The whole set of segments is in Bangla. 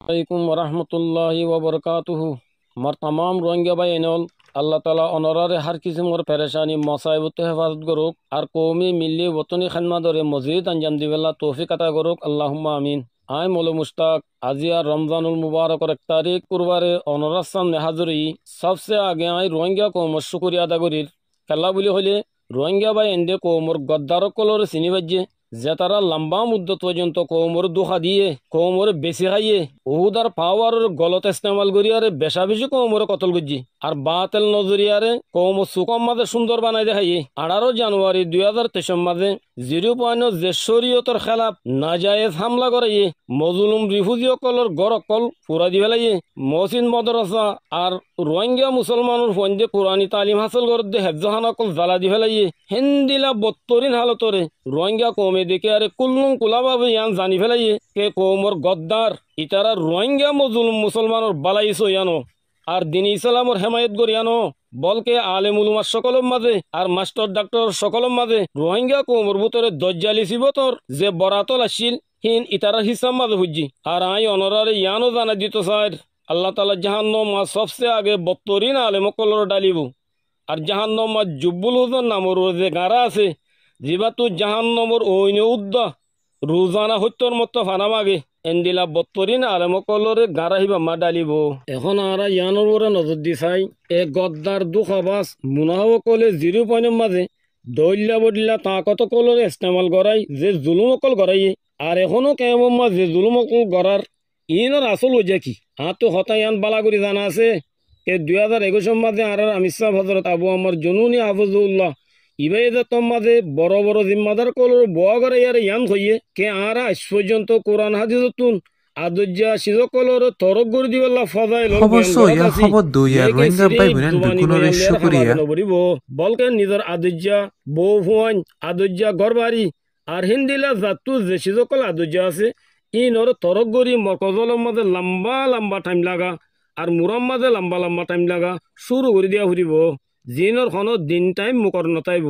আলাইকুম ওরহমতুল্লাহি ওবরকাতুহু। আমার তামাম রোহিঙ্গা ভাই এনল আল্লাহ তালা অনরারে হার কিসিমর পেরেশানি মসাইবতে হেফাজত করুক আর কৌমি মিল্লি বতনি খানমাদরে মসজিদ আঞ্জাম দিবেল্লা তৌফিক আতা করুক আল্লাহুম্মা আমিন। আই মৌল মুস্তাক আজি আর রমজানুল মুবারকর 1 তারিখ কুরবারে অনরার সামনে হাজরি সবসে আগে আই রোহিঙ্গা কৌমর শুকুরিয়া আদা করির। খেলা বলি হলে রোহিঙ্গা ভাই এন্ডে কৌমর গদ্দারক কলর চিনি বাজ্যে যে তারা লম্বা মুদ্দত পর্যন্ত কৌমর দুখা দিয়ে কৌমর বেশি খাইয়ে উহুদার পাওয়ার গলত ইস্তেমাল করিয়ারে বেশা বেশি কৌমর কতল গুজি আর বাতেল নজরিয়ারে কৌমর সুকম মাঝে সুন্দর বানাই দেখাইয়ে 18 জানুয়ারি 2023 মাঝে 0.0 যে শরীয়তর খেলাফ নাজায়েজ হামলা করাইয়ে মজলুম রিফুজি অকলর গড় অকল পুরা দি ফেলাইয়ে মসজিদ মদরসা আর রোহিঙ্গা মুসলমানের ফন্দে কোরআনী তালিম হাসল করতে হেফজাহান অকল জ্বালা দি ফেলাইয়ে হিন্দিলা বত্তরিন হালতরে রোহিঙ্গা কৌমে দেখে আরে কুল্লুম কুলাভাবে ইয়ান জানি ফেলাইয়ে কে কৌমর গদ্দার ইতারা রোহিঙ্গা মজলুম মুসলমানের বালাইছো ইয়ানো আর দিন ইসলামর হেমায়ত গরিয়ানো বলকে আলেম উলুমার সকলের মাঝে আর মাস্টার ডাক্তার সকলের মাঝে রোহিঙ্গা কৌমর ভিতরে দজ্জালি সিবতর যে বরাতল আসছিল হিন ইতারার হিসাব মাঝে বুঝছি আর আই অনরারে ইয়ানো জানা দিত স্যার আল্লাহ তালা জাহান্নম সবচেয়ে আগে 72 আলেম কলর ডালিব আর জাহান্নম জুব্বুল হুজন নামর যে গাঁরা আছে জিবাতু জাহান্নমর ঐন উদ্দা রোজানা হত্যর মতো ফানা মাগে এন্দিলা 72 আলেমকলরে গাঁরাহিবা মা ডালিব। এখন আরা ইয়ানোর ওরা নজর দি চাই এ গদ্দার দুখাবাস মুনাহকলে 0 মাঝে দৈল্লা বডিল্লা তা কত কলরে ইস্তেমাল করাই যে জুলুম অকল করাইয়ে আর এখনো কেমন মা যে জুলুম অকল করার ইনর আসল ওজা কি তো হতাই আন বালা করে জানা আছে কে 2021 মাঝে আর আমির সাহেব হজরত আবু আমার জনুনি হাফিজুল্লাহ ইবাইদাতম মাঝে বড় বড় জিম্মাদার কলর বোয়া করে ইয়ারে ইয়ান হইয়ে কে আর আজ পর্যন্ত কোরআন হাদিসতুন আদজ্জা সিজকলর তরক করে দিবেলা ফজাইল অবশ্য ইয়া খবর দুইয়া রোহিঙ্গা ভাই বোনেন দুকুনরে শুকরিয়া বলকে নিজের আদজ্জা বউ হুয়ান আদজ্জা গরবারি আর হিন্দিলা জাতু যে সিজকল আদজ্জা আছে ইনর তরক গরি মরকজলের মাঝে লম্বা লম্বা টাইম লাগা আর মুরাম মাঝে লম্বা লম্বা টাইম লাগা শুরু করে দিয়া ফুরিব জিনর খন দিন টাইম মুকর নতাইব।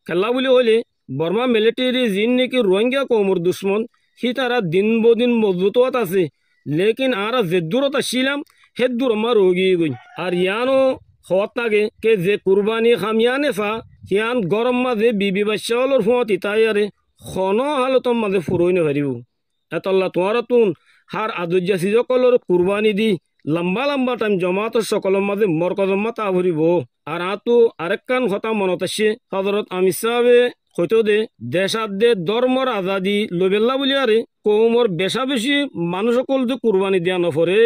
খেলা বলি হলে বর্মা মিলিটারি জিন নাকি রোহিঙ্গা কৌমর দুশ্মন সি তারা দিন বদিন মজবুত আছে লেকিন আর যে দূরত আসছিলাম হে দূর আমার রোগী গই আর ইয়ানো হওয়ার থাকে কে যে কুরবানি খামিয়ানে ফা সিয়ান গরম মাঝে বিবি বাচ্চাওয়ালোর ফুঁয়াত ইতাইয়ারে খন হালতম মাঝে ফুরই নেভারিব এতল্লা তোমার তুন হার আদুজ্জা সিজকলর কুরবানি দি লম্বা লম্বা টাইম জমাতর সকলের মাঝে মরকজম্মা তা ভরিব আর আতো আরেকখান কথা মনত আসছে হজরত আমির সাহেবে হয়তো দে দেশাত দে ধর্মর আজাদি লবেল্লা বলি আরে কৌমর বেশা বেশি মানুষ সকল যে কুরবানি দিয়া নফরে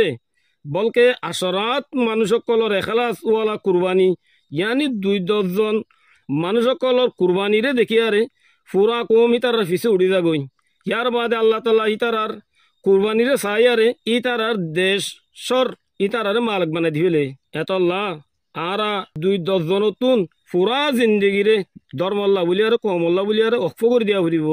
বলকে আসরাত মানুষ সকলের এখালাস ওয়ালা কুরবানি ইয়ানি 2-10 জন মানুষ সকলের কুরবানিরে দেখি আরে পুরা কৌম ইতারার পিছে উড়ি যাগই ইয়ার বাদে আল্লাহ তালা ইতারার কুরবানিরে চাই আরে ইতারার দেশ সর ইতারারে মালিক বানাই দিবেলে এতল্লা আরা 2-10 জন তুন পুরা জিন্দগিরে ধর্মল্লা বলি আর কমল্লা বলি আর অক্ষ করে দিয়া ফুরিব।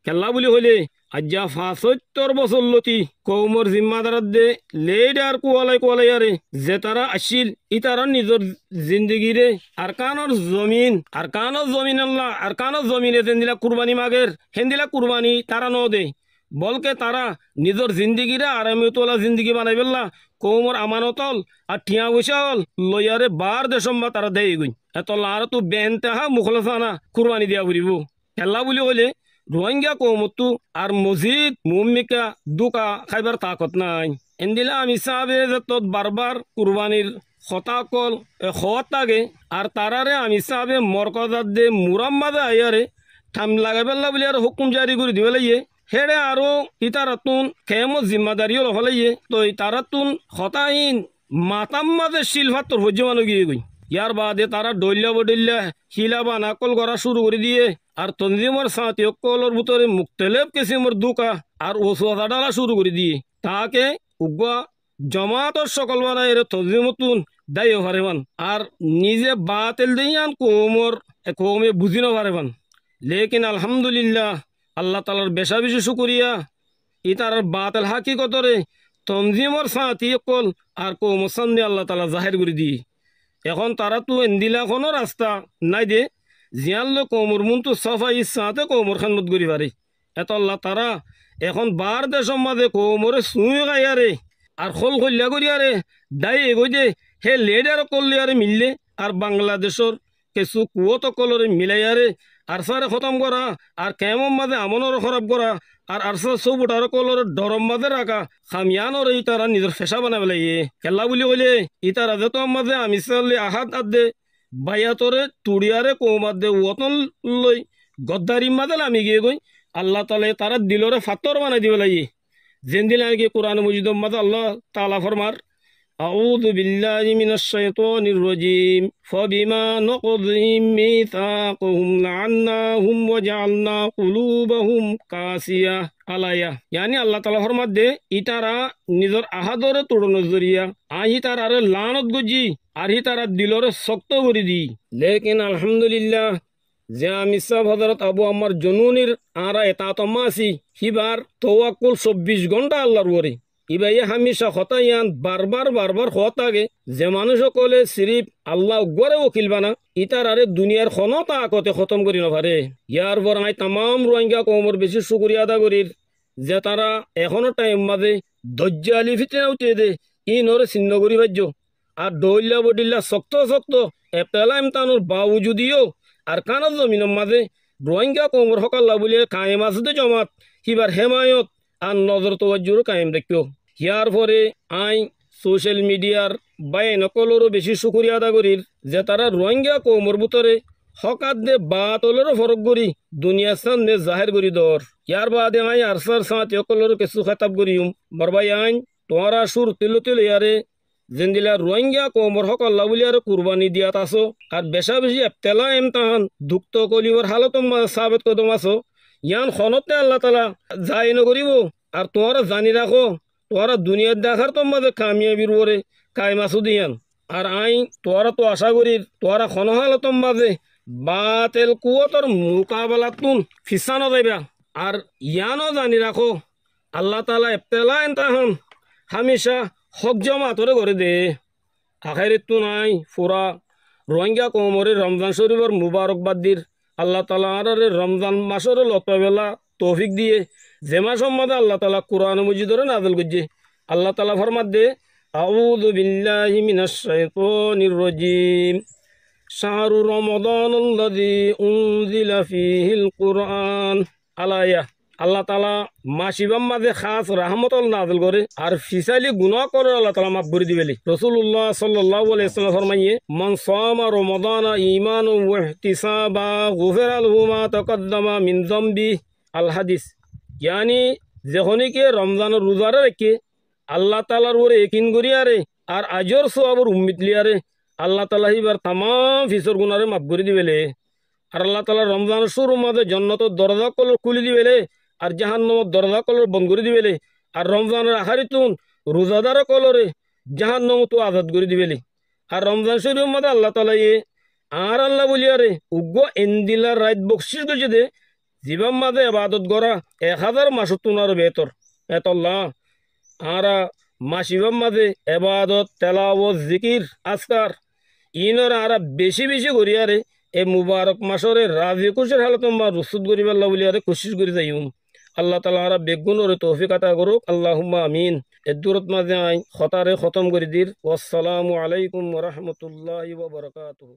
খেলা বলি হলে আজ্জা 75 বছর লতি কৌমর জিম্মাদার দে লেড আর কোয়ালাই আরে যে তারা আসিল ইতারা নিজের জিন্দগিরে আর কানর জমিন আল্লাহ আর কানর জমিনে দিলা কুরবানি মাগের হেন্দিলা কুরবানি তারা ন দে বলকে তারা নিজের জিন্দগিরে আরামে তোলা জিন্দগি বানাই ফেললা কৌমর আমানতল আর ঠিয়া বৈশাল লইয়ারে বার দেশম্বা তারা দেয় গই এতলা আর তো বেনতেহা মুখলসানা কুরবানি দিয়া ফুরিব। খেলা বলি হলে রোহিঙ্গা কৌমতু আর মসজিদ মুমিকা দুকা খাইবার তাকত নাই এন্দিলা আমি সাহেবে যত বারবার কুরবানির হতাকল হওয়ার থাকে আর তারারে আমি সাহেবে মরকজাত দে মুরাম্মাদে আইয়ারে ঠাম লাগাই পেল্লা বলি আর হুকুম জারি করে দিবে লাগিয়ে হেড়ে আরো ইতারাতুন খেমত জিম্মাদারিও লফালাইয়ে তো তারাতুন হতাহীন মাতাম মাঝে শিলভাত্তর হজ্য মানু গিয়ে গই ইয়ার বাদে তারা ডইল্লা বডইল্লা হিলা বানা কল করা শুরু করে দিয়ে আর তঞ্জিমর সাথে কলর ভিতরে মুক্তলেব কিসিমর দুকা আর ওসুয়া ডালা শুরু করে দিয়ে তাকে উগা জমাতর সকল বানাই এর তঞ্জিমতুন দায় হারেবান আর নিজে বাতেল দিয়ান কৌমে বুঝি ন হারেবান লেকিন আলহামদুলিল্লাহ আল্লাহ তালার বেশা বেশি শুকুরিয়া ইতার বাতেল হাকিকতরে তঞ্জিমর সাথী কল আর কৌমর সামনে আল্লাহ তালা জাহের করে দিয়ে এখন তারা তো এন্দিলা কোনো রাস্তা নাই দে জিয়ানলো কৌমর মন তো সফাই সাথে কৌমর খানমত করি পারে এত আল্লাহ তারা এখন বার দেশের মাঝে কৌমরে সুই গাইয়ারে আর খোল খল্লা করি আরে দায় এগোই দে হে লেডার করলে আরে মিললে আর বাংলাদেশর কিছু কুয়ত কলরে মিলাই আরে আর সারে খতম করা আর কেমন মাঝে আমনের খরাব করা আর আরসা সবুটার কলর ডরম মাঝে রাখা খামিয়ানোর এই তারা নিজের ফেসা বানাবে পেলাই খেলা বুলি কইলে ইতারা যে তো মাঝে আমি চাললে আহাত আদে বাইয়াতরে তুড়িয়ারে কৌমাত দে ওতন লই গদ্দারি মাঝে আমি গিয়ে গই আল্লাহ তালে তারা দিলরে ফাতর বানাই দিবে লাই যেন দিন আগে কোরআন মজিদ মাঝে আল্লাহ তালা ফরমার أعوذ بالله من الشيطان الرجيم فبما نقضهم ميثاقهم لعناهم وجعلنا قلوبهم قاسية আলায়া yani আল্লাহ তাআলা ফরমাত দে ইতারা নিজর আহাদরে তোড়ন জরিয়া আহি তারারে লানত গজি আর হি তারা দিলরে শক্ত করে দি লেকিন আলহামদুলিল্লাহ যে আমি সব হযরত আবু আম্মার জনুনির আরা এতাতম্মা আছি হিবার তাওয়াক্কুল 24 ঘন্টা আল্লাহর ওরে ইবাই হামেশা হতাইয়ান বারবার হতাগে যে মানুষ কলে সিরিফ আল্লাহ গড়ে ওকিল বানা ইতার আরে দুনিয়ার ক্ষণতা আকতে খতম করি নপারে ইয়ার পর আই তাম রোহিঙ্গা কমর বেশি শুকরিয়া আদা করির যে তারা এখনো টাইম মাঝে ধৈর্য আলি ফিটে উঠে দে ই নরে ছিন্ন করি ভাজ্য আর দৌল্লা বডিল্লা শক্ত এপেলা ইমতানোর বাউজুদিও আর কানার জমিনের মাঝে রোহিঙ্গা কমর হকাল্লা বলিয়ে কায়েম আছে জমাত হিবার হেমায়ত আর নজর তোয়াজ্জুর কায়েম রাখিও ইয়ার পরে আই সোশ্যাল মিডিয়ার বাই নকলেরও বেশি শুকরিয়া আদা করির যে তারা রোহিঙ্গা কৌমর ভিতরে হকাত দে বাতলেরও ফরক করি দুনিয়ার সামনে জাহের করি দর ইয়ার বাদে আই আরসার সাঁত অকলেরও কিছু খেতাব করিম বরবাই আইন তোমারা সুর তিল ইয়ারে যেদিলা রোহিঙ্গা কৌমর হকল্লা বলি আর কুরবানি দিয়াত আসো আর বেশা বেশি এবতেলা এমতাহান দুঃখ কলিবর হালত সাবেত কদম আসো ইয়ান খনতে আল্লাহ তালা যাই নকরিব আর তোমরা জানি রাখো তোরা দুনিয়ার দেখার তোমাদের কামিয়াবির ওরে কায়মাসু দিয়ান আর আই তোরা তো আশা করি তোরা খনহালত মাঝে বাতেল কুয়তর মোকাবেলা তুন ফিসানো যাইবা আর ইয়ানও জানি রাখো আল্লাহ তালা এবতেলা এনতাহন হামেশা হক জমা তোরে করে দে আখেরিত তো নাই ফুরা রোহিঙ্গা কৌমরে রমজান শরীফর মুবারকবাদ দির আল্লাহ তালা আর রমজান মাসের লতবেলা তৌফিক দিয়ে যে মাস সম্মাদে আল্লাহ তালা কোরআন মজিদরে নাজল করছে আল্লাহ তালা ফরমাত দে আউযু বিল্লাহি মিনাশ শাইতানির রাজিম শাহরু রমাদানাল্লাযী উনজিলা ফীহিল কুরআন আলায়া আল্লাহ তালা মাসিবাম মাঝে খাস রাহমতল নাজল করে আর ফিসালি গুনাহ করে আল্লাহ তালা মাফ করে দিবেলি রাসূলুল্লাহ সাল্লাল্লাহু আলাইহি ওয়াসাল্লাম ফরমাইয়ে মান সামা রমাদানা ঈমানান ওয়া ইহতিসাবা গুফিরা লাহু মা তাকদ্দামা মিন যামবি আল হাদিস yani যখনকে রমজানের রোজারে রেখে আল্লাহ তালার ওরে একিন করিয়ারে আর আজর সওয়াবর উম্মিদ লিয়ারে আল্লাহ তালা এবার তাম ফিসর গুনারে মাফ করে দিবেলে আর আল্লাহ তালা রমজানের শুরুর মাঝে জন্নতর দরজা কলর খুলে দিবেলে আর জাহান্নামের দরজা কলর বন্ধ করে দিবেলে আর রমজানের আখারিতুন রোজাদার কলরে জাহান্নাম তো আজাদ করে দিবেলে আর রমজান শরীফের মাঝে আল্লাহ তালা আর আল্লাহ বলিয়ারে উগ্র এন্দিলার রাত বকশিস গেছে দে জীবন মাঝে আবাদত করা 1000 মাসুর তুনার বেতর এতল্লাহ আর মাসিবাম মাঝে এবাদত তেলাওয়াত জিকির আজকার ইনর আর বেশি করিয়ারে এ মুবারক মাসরে রাজি খুশির হালত মা রসুদ করিবার বলিয়ারে কোশিশ করি যাইম আল্লাহ তালা আর বেগুনরে তৌফিক আতা করুক আল্লাহুম্মা আমিন এর দূরত মাঝে আই খতারে খতম করে দির ওয়াসসালামু আলাইকুম ওয়া রাহমাতুল্লাহি ওয়া বারাকাতুহু।